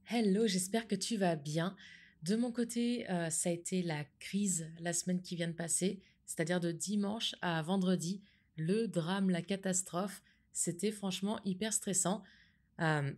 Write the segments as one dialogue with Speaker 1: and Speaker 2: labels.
Speaker 1: Hello, j'espère que tu vas bien. De mon côté, ça a été la crise la semaine qui vient de passer, c'est-à-dire de dimanche à vendredi, le drame, la catastrophe. C'était franchement hyper stressant.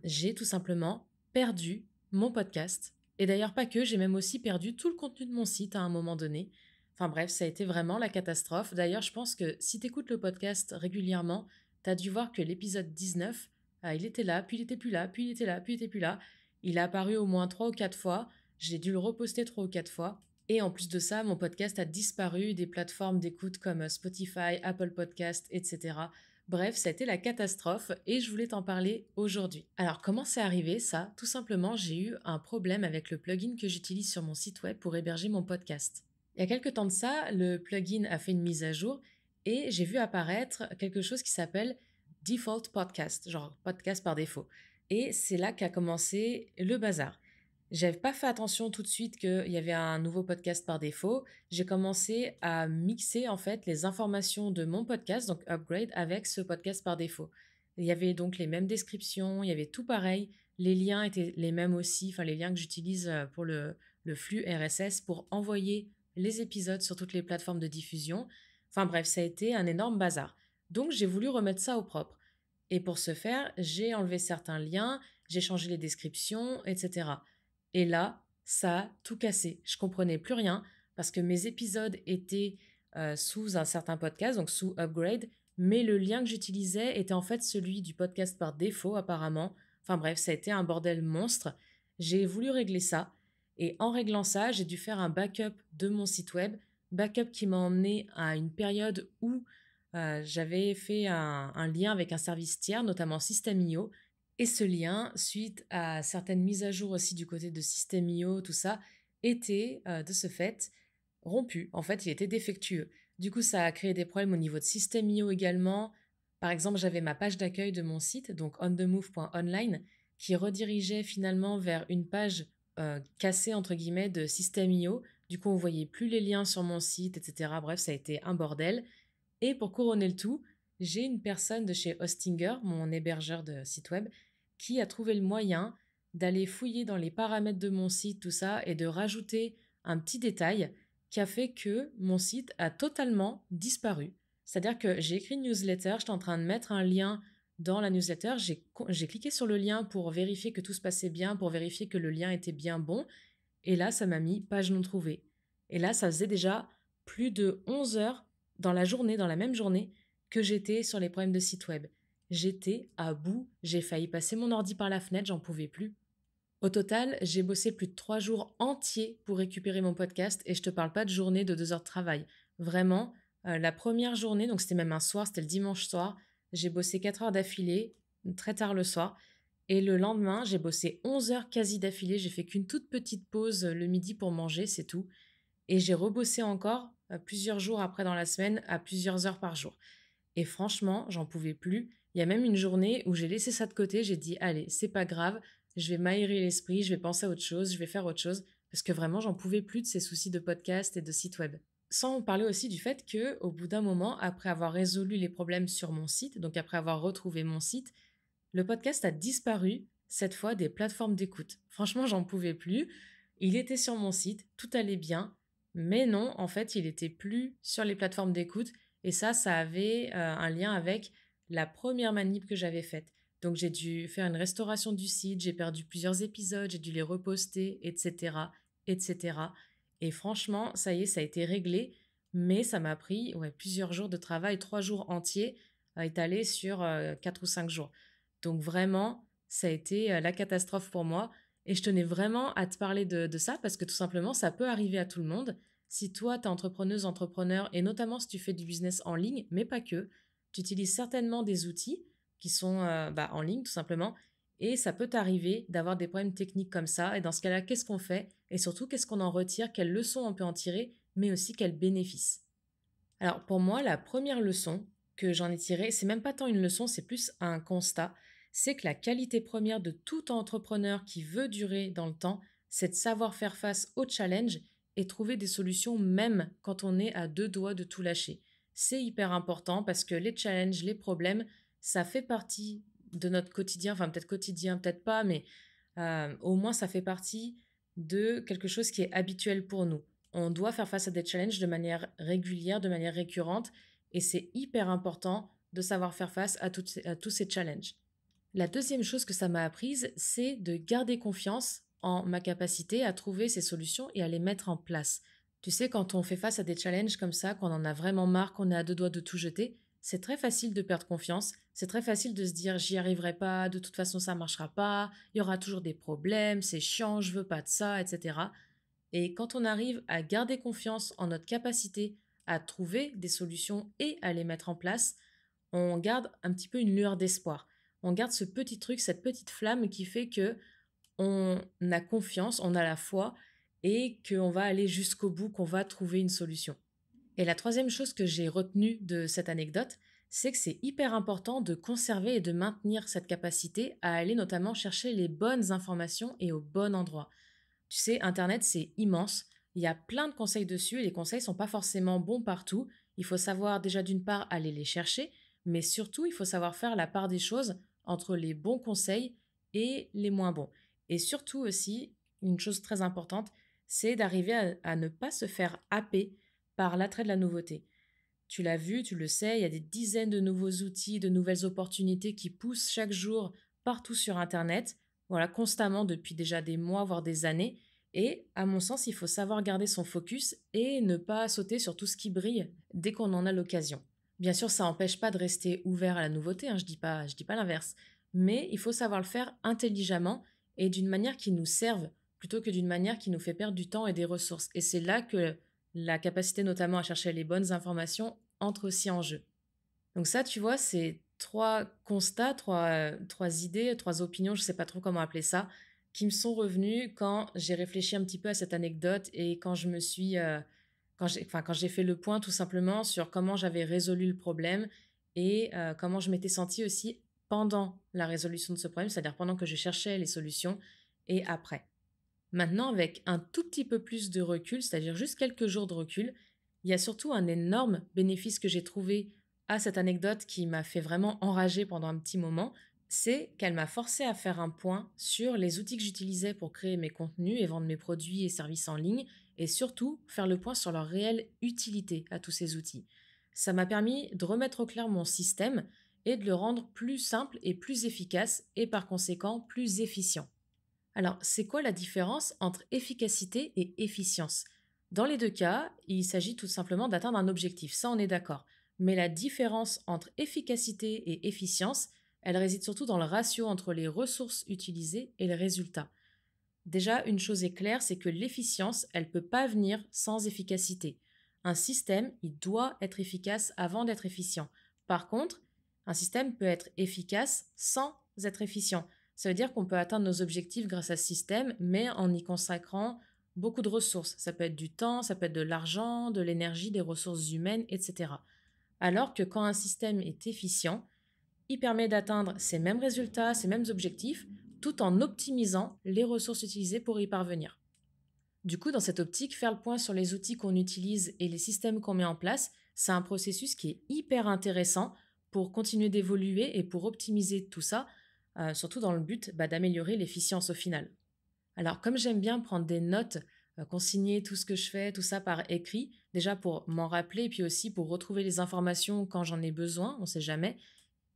Speaker 1: J'ai tout simplement perdu mon podcast et d'ailleurs pas que, j'ai même aussi perdu tout le contenu de mon site à un moment donné. Enfin bref, ça a été vraiment la catastrophe. D'ailleurs, je pense que si tu écoutes le podcast régulièrement, tu as dû voir que l'épisode 19, il était là, puis il était plus là, puis il était là, puis il était plus là. Il a apparu au moins 3 ou 4 fois. J'ai dû le reposter 3 ou 4 fois. Et en plus de ça, mon podcast a disparu des plateformes d'écoute comme Spotify, Apple Podcast, etc. Bref, ça a été la catastrophe et je voulais t'en parler aujourd'hui. Alors, comment c'est arrivé ça? Tout simplement, j'ai eu un problème avec le plugin que j'utilise sur mon site web pour héberger mon podcast. Il y a quelques temps de ça, le plugin a fait une mise à jour et j'ai vu apparaître quelque chose qui s'appelle Default Podcast, genre podcast par défaut. Et c'est là qu'a commencé le bazar. J'avais pas fait attention tout de suite qu'il y avait un nouveau podcast par défaut. J'ai commencé à mixer en fait les informations de mon podcast, donc Upgrade, avec ce podcast par défaut. Il y avait donc les mêmes descriptions, il y avait tout pareil. Les liens étaient les mêmes aussi, enfin les liens que j'utilise pour le flux RSS pour envoyer les épisodes sur toutes les plateformes de diffusion. Enfin bref, ça a été un énorme bazar. Donc j'ai voulu remettre ça au propre. Et pour ce faire, j'ai enlevé certains liens, j'ai changé les descriptions, etc. Et là, ça a tout cassé. Je comprenais plus rien parce que mes épisodes étaient sous un certain podcast, donc sous Upgrade, mais le lien que j'utilisais était en fait celui du podcast par défaut apparemment. Enfin bref, ça a été un bordel monstre. J'ai voulu régler ça et en réglant ça, j'ai dû faire un backup de mon site web, backup qui m'a emmené à une période où j'avais fait un lien avec un service tiers, notamment System.io. Et ce lien, suite à certaines mises à jour aussi du côté de System.io, tout ça, était de ce fait rompu. En fait, il était défectueux. Du coup, ça a créé des problèmes au niveau de System.io également. Par exemple, j'avais ma page d'accueil de mon site, donc onthemove.online, qui redirigeait finalement vers une page cassée entre guillemets de System.io. Du coup, on voyait plus les liens sur mon site, etc. Bref, ça a été un bordel. Et pour couronner le tout, j'ai une personne de chez Hostinger, mon hébergeur de site web, qui a trouvé le moyen d'aller fouiller dans les paramètres de mon site, tout ça, et de rajouter un petit détail qui a fait que mon site a totalement disparu. C'est-à-dire que j'ai écrit une newsletter, j'étais en train de mettre un lien dans la newsletter, j'ai cliqué sur le lien pour vérifier que tout se passait bien, pour vérifier que le lien était bien bon, et là, ça m'a mis page non trouvée. Et là, ça faisait déjà plus de 11 heures dans la journée, dans la même journée, que j'étais sur les problèmes de site web. J'étais à bout, j'ai failli passer mon ordi par la fenêtre, j'en pouvais plus. Au total, j'ai bossé plus de 3 jours entiers pour récupérer mon podcast et je te parle pas de journée de 2 heures de travail. Vraiment, la première journée, donc c'était même un soir, c'était le dimanche soir, j'ai bossé 4 heures d'affilée, très tard le soir. Et le lendemain, j'ai bossé 11 heures quasi d'affilée. J'ai fait qu'une toute petite pause le midi pour manger, c'est tout. Et j'ai rebossé encore plusieurs jours après dans la semaine à plusieurs heures par jour. Et franchement, j'en pouvais plus. Il y a même une journée où j'ai laissé ça de côté. J'ai dit, allez, c'est pas grave. Je vais m'aérer l'esprit. Je vais penser à autre chose. Je vais faire autre chose. Parce que vraiment, j'en pouvais plus de ces soucis de podcast et de site web. Sans parler aussi du fait que, au bout d'un moment, après avoir résolu les problèmes sur mon site, donc après avoir retrouvé mon site, le podcast a disparu, cette fois des plateformes d'écoute. Franchement, j'en pouvais plus. Il était sur mon site, tout allait bien, mais non, en fait, il était plus sur les plateformes d'écoute. Et ça avait un lien avec la première manip que j'avais faite. Donc j'ai dû faire une restauration du site, j'ai perdu plusieurs épisodes, j'ai dû les reposter, etc., etc. Et franchement, ça y est, ça a été réglé, mais ça m'a pris plusieurs jours de travail, 3 jours entiers, étalés sur 4 ou 5 jours. Donc vraiment, ça a été la catastrophe pour moi. Et je tenais vraiment à te parler de ça parce que tout simplement, ça peut arriver à tout le monde. Si toi, t'es entrepreneuse, entrepreneur, et notamment si tu fais du business en ligne, mais pas que, tu utilises certainement des outils qui sont en ligne tout simplement. Et ça peut t'arriver d'avoir des problèmes techniques comme ça. Et dans ce cas-là, qu'est-ce qu'on fait? Et surtout, qu'est-ce qu'on en retire? Quelles leçons on peut en tirer? Mais aussi quels bénéfices? Alors pour moi, la première leçon que j'en ai tirée, c'est même pas tant une leçon, c'est plus un constat, c'est que la qualité première de tout entrepreneur qui veut durer dans le temps, c'est de savoir faire face aux challenges et trouver des solutions même quand on est à 2 doigts de tout lâcher. C'est hyper important parce que les challenges, les problèmes, ça fait partie de notre quotidien, enfin peut-être quotidien, peut-être pas, mais au moins ça fait partie de quelque chose qui est habituel pour nous. On doit faire face à des challenges de manière régulière, de manière récurrente, et c'est hyper important de savoir faire face à tous ces challenges. La deuxième chose que ça m'a apprise, c'est de garder confiance en ma capacité à trouver ces solutions et à les mettre en place. Tu sais, quand on fait face à des challenges comme ça, qu'on en a vraiment marre, qu'on est à deux doigts de tout jeter, c'est très facile de perdre confiance, c'est très facile de se dire j'y arriverai pas, de toute façon ça marchera pas, il y aura toujours des problèmes, c'est chiant, je veux pas de ça, etc. Et quand on arrive à garder confiance en notre capacité à trouver des solutions et à les mettre en place, on garde un petit peu une lueur d'espoir. On garde ce petit truc, cette petite flamme qui fait que on a confiance, on a la foi et qu'on va aller jusqu'au bout, qu'on va trouver une solution. Et la troisième chose que j'ai retenue de cette anecdote, c'est que c'est hyper important de conserver et de maintenir cette capacité à aller notamment chercher les bonnes informations et au bon endroit. Tu sais, Internet, c'est immense. Il y a plein de conseils dessus et les conseils sont pas forcément bons partout. Il faut savoir déjà d'une part aller les chercher, mais surtout il faut savoir faire la part des choses entre les bons conseils et les moins bons. Et surtout aussi, une chose très importante, c'est d'arriver à ne pas se faire happer par l'attrait de la nouveauté. Tu l'as vu, tu le sais, il y a des dizaines de nouveaux outils, de nouvelles opportunités qui poussent chaque jour partout sur Internet, voilà, constamment depuis déjà des mois, voire des années. Et à mon sens, il faut savoir garder son focus et ne pas sauter sur tout ce qui brille dès qu'on en a l'occasion. Bien sûr, ça n'empêche pas de rester ouvert à la nouveauté, hein, je dis pas l'inverse. Mais il faut savoir le faire intelligemment et d'une manière qui nous serve plutôt que d'une manière qui nous fait perdre du temps et des ressources. Et c'est là que la capacité notamment à chercher les bonnes informations entre aussi en jeu. Donc ça, tu vois, c'est trois constats, trois idées, trois opinions, je ne sais pas trop comment appeler ça, qui me sont revenues quand j'ai réfléchi un petit peu à cette anecdote et quand je me suis, quand j'ai fait le point tout simplement sur comment j'avais résolu le problème et comment je m'étais sentie aussi pendant la résolution de ce problème, c'est-à-dire pendant que je cherchais les solutions et après. Maintenant, avec un tout petit peu plus de recul, c'est-à-dire juste quelques jours de recul, il y a surtout un énorme bénéfice que j'ai trouvé à cette anecdote qui m'a fait vraiment enrager pendant un petit moment, c'est qu'elle m'a forcé à faire un point sur les outils que j'utilisais pour créer mes contenus et vendre mes produits et services en ligne, et surtout faire le point sur leur réelle utilité à tous ces outils. Ça m'a permis de remettre au clair mon système et de le rendre plus simple et plus efficace, et par conséquent plus efficient. Alors, c'est quoi la différence entre efficacité et efficience? Dans les deux cas, il s'agit tout simplement d'atteindre un objectif, ça on est d'accord. Mais la différence entre efficacité et efficience, elle réside surtout dans le ratio entre les ressources utilisées et le résultat. Déjà, une chose est claire, c'est que l'efficience, elle ne peut pas venir sans efficacité. Un système, il doit être efficace avant d'être efficient. Par contre, un système peut être efficace sans être efficient. Ça veut dire qu'on peut atteindre nos objectifs grâce à ce système, mais en y consacrant beaucoup de ressources. Ça peut être du temps, ça peut être de l'argent, de l'énergie, des ressources humaines, etc. Alors que quand un système est efficient, il permet d'atteindre ces mêmes résultats, ces mêmes objectifs, tout en optimisant les ressources utilisées pour y parvenir. Du coup, dans cette optique, faire le point sur les outils qu'on utilise et les systèmes qu'on met en place, c'est un processus qui est hyper intéressant pour continuer d'évoluer et pour optimiser tout ça, surtout dans le but d'améliorer l'efficience au final. Alors, comme j'aime bien prendre des notes, consigner tout ce que je fais, tout ça par écrit, déjà pour m'en rappeler et puis aussi pour retrouver les informations quand j'en ai besoin, on ne sait jamais,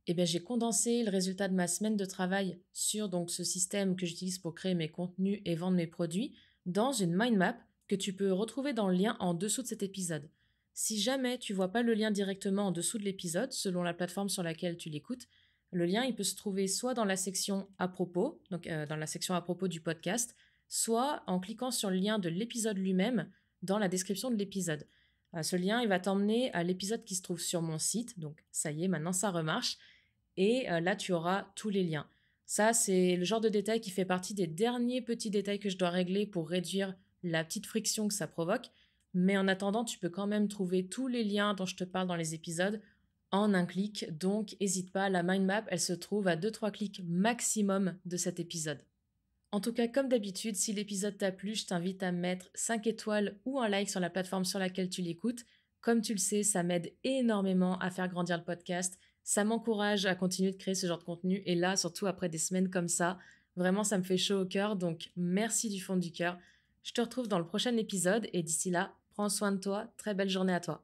Speaker 1: eh bien, j'ai condensé le résultat de ma semaine de travail sur donc ce système que j'utilise pour créer mes contenus et vendre mes produits dans une mind map que tu peux retrouver dans le lien en dessous de cet épisode. Si jamais tu vois pas le lien directement en dessous de l'épisode, selon la plateforme sur laquelle tu l'écoutes, le lien il peut se trouver soit dans la section à propos, donc dans la section à propos du podcast, soit en cliquant sur le lien de l'épisode lui-même dans la description de l'épisode. Ce lien il va t'emmener à l'épisode qui se trouve sur mon site, donc ça y est, maintenant ça remarche et là, tu auras tous les liens. Ça, c'est le genre de détail qui fait partie des derniers petits détails que je dois régler pour réduire la petite friction que ça provoque. Mais en attendant, tu peux quand même trouver tous les liens dont je te parle dans les épisodes en un clic. Donc, n'hésite pas, la mind map, elle se trouve à 2-3 clics maximum de cet épisode. En tout cas, comme d'habitude, si l'épisode t'a plu, je t'invite à mettre 5 étoiles ou un like sur la plateforme sur laquelle tu l'écoutes. Comme tu le sais, ça m'aide énormément à faire grandir le podcast. Ça m'encourage à continuer de créer ce genre de contenu. Et là, surtout après des semaines comme ça, Vraiment, ça me fait chaud au cœur, donc merci du fond du cœur. Je te retrouve dans le prochain épisode et d'ici là, prends soin de toi. Très belle journée à toi.